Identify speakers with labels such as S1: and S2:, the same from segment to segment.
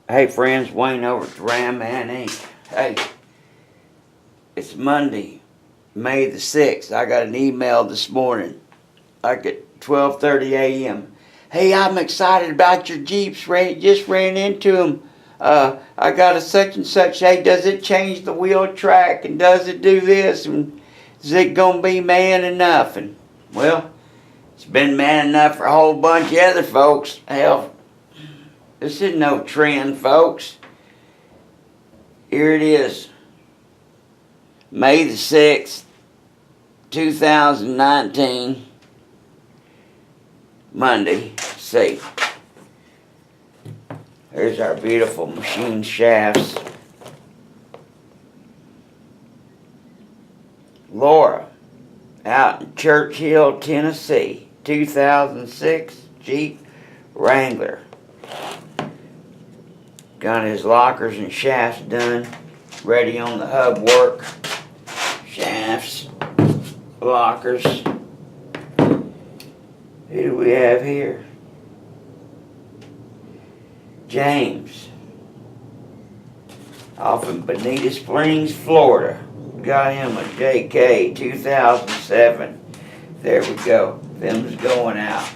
S1: Hey friends, Wayne over at the Ram Man Inc. Hey, it's Monday, May the 6th. I got an email this morning, like at 12:30 a.m. Hey, I'm excited about your Jeeps. Just ran into them. I got a such and such. Hey, does it change the wheel track? And does it do this? And is it gonna be man enough? And well, it's been man enough for a whole bunch of other folks. Hell, this is no trend, folks. Here it is, May the 6th, 2019, Monday. See, there's our beautiful machine shafts. Laura, out in Churchill, Tennessee, 2006 Jeep Wrangler. Got his lockers and shafts done, ready on the hub work. Shafts, lockers. Who do we have here? James, off in Bonita Springs, Florida. Got him a JK 2007. There we go. Them's going out.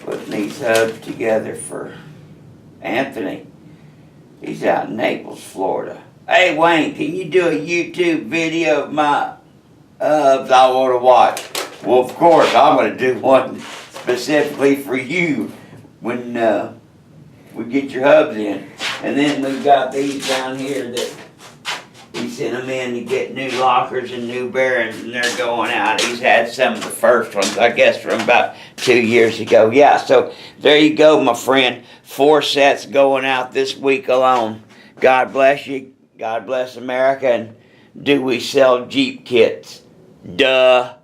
S1: Putting these hubs together for Anthony. He's out in Naples, Florida. Hey Wayne, can you do a YouTube video of my hubs I want to watch? Well, of course, I'm going to do one specifically for you when we get your hubs in. And then we've got these down here that he sent them in to get new lockers and new bearings, and they're going out. He's had some of the first ones, I guess, from about 2 years ago. Yeah, so there you go, my friend. 4 sets going out this week alone. God bless you. God bless America. And do we sell Jeep kits? Duh.